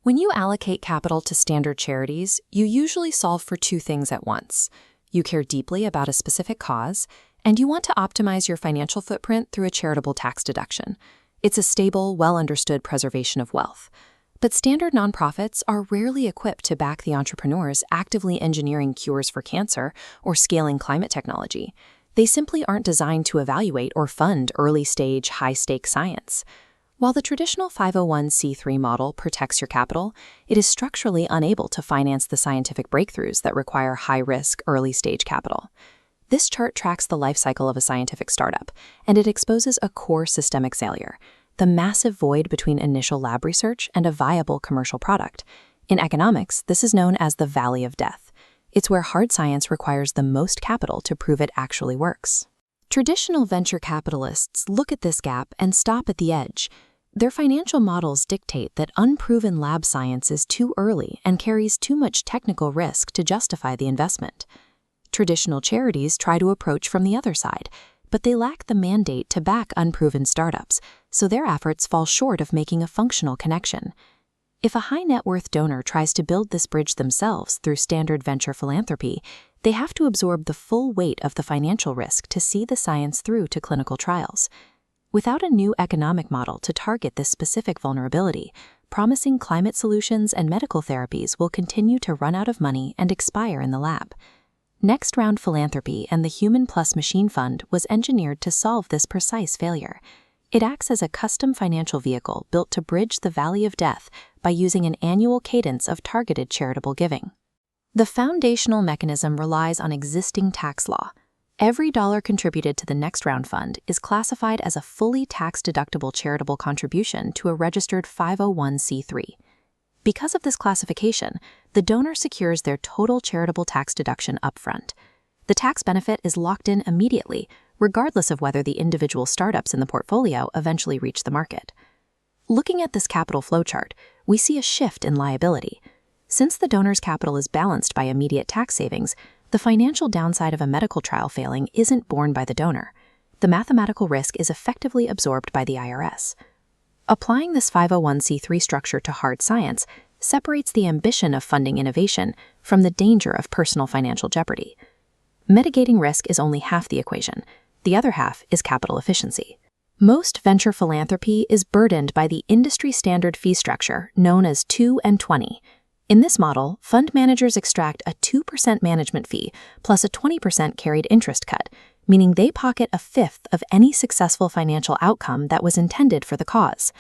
When you allocate capital to standard charities, you usually solve for two things at once. You care deeply about a specific cause, and you want to optimize your financial footprint through a charitable tax deduction. It's a stable, well-understood preservation of wealth. But standard nonprofits are rarely equipped to back the entrepreneurs actively engineering cures for cancer or scaling climate technology. They simply aren't designed to evaluate or fund early-stage, high-stake science. While the traditional 501c3 model protects your capital, it is structurally unable to finance the scientific breakthroughs that require high-risk, early-stage capital. This chart tracks the life cycle of a scientific startup, and it exposes a core systemic failure, the massive void between initial lab research and a viable commercial product. In economics, this is known as the valley of death. It's where hard science requires the most capital to prove it actually works. Traditional venture capitalists look at this gap and stop at the edge. Their financial models dictate that unproven lab science is too early and carries too much technical risk to justify the investment. Traditional charities try to approach from the other side, but they lack the mandate to back unproven startups, so their efforts fall short of making a functional connection. If a high-net-worth donor tries to build this bridge themselves through standard venture philanthropy, they have to absorb the full weight of the financial risk to see the science through to clinical trials. Without a new economic model to target this specific vulnerability, promising climate solutions and medical therapies will continue to run out of money and expire in the lab. Next Round Philanthropy and the Human Plus Machine Fund was engineered to solve this precise failure. It acts as a custom financial vehicle built to bridge the valley of death by using an annual cadence of targeted charitable giving. The foundational mechanism relies on existing tax law. Every dollar contributed to the Next Round Fund is classified as a fully tax-deductible charitable contribution to a registered 501c3. Because of this classification, the donor secures their total charitable tax deduction upfront. The tax benefit is locked in immediately, regardless of whether the individual startups in the portfolio eventually reach the market. Looking at this capital flowchart, we see a shift in liability. Since the donor's capital is balanced by immediate tax savings, the financial downside of a medical trial failing isn't borne by the donor. The mathematical risk is effectively absorbed by the IRS. Applying this 501c3 structure to hard science separates the ambition of funding innovation from the danger of personal financial jeopardy. Mitigating risk is only half the equation. The other half is capital efficiency. Most venture philanthropy is burdened by the industry-standard fee structure known as 2 and 20. In this model, fund managers extract a 2% management fee plus a 20% carried interest cut, meaning they pocket a fifth of any successful financial outcome that was intended for the cause.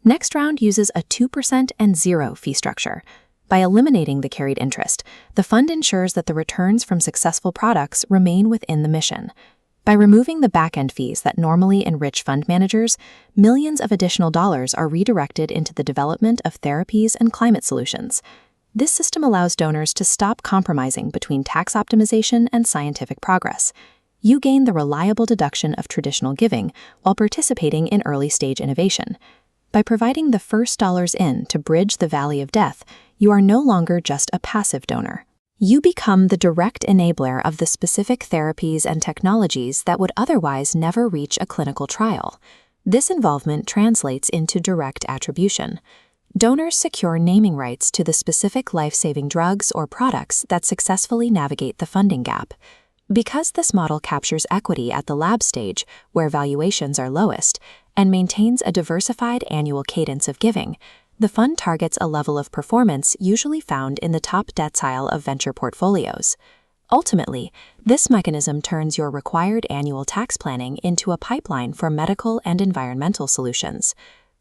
Next Round uses a 2% and 0 fee structure. By eliminating the carried interest, the fund ensures that the returns from successful products remain within the mission. By removing the back-end fees that normally enrich fund managers, millions of additional dollars are redirected into the development of therapies and climate solutions. This system allows donors to stop compromising between tax optimization and scientific progress. You gain the reliable deduction of traditional giving while participating in early-stage innovation. By providing the first dollars in to bridge the valley of death, you are no longer just a passive donor. You become the direct enabler of the specific therapies and technologies that would otherwise never reach a clinical trial. This involvement translates into direct attribution. Donors secure naming rights to the specific life-saving drugs or products that successfully navigate the funding gap. Because this model captures equity at the lab stage, where valuations are lowest, and maintains a diversified annual cadence of giving, the fund targets a level of performance usually found in the top decile of venture portfolios. Ultimately, this mechanism turns your required annual tax planning into a pipeline for medical and environmental solutions.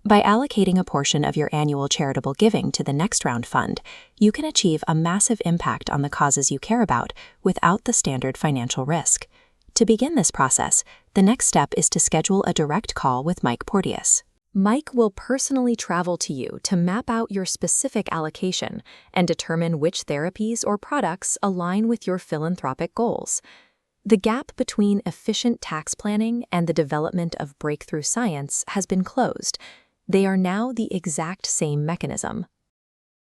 By allocating a portion of your annual charitable giving to the Next Round Fund, you can achieve a massive impact on the causes you care about without the standard financial risk. To begin this process, the next step is to schedule a direct call with Mike Porteous. Mike will personally travel to you to map out your specific allocation and determine which therapies or products align with your philanthropic goals. The gap between efficient tax planning and the development of breakthrough science has been closed. They are now the exact same mechanism.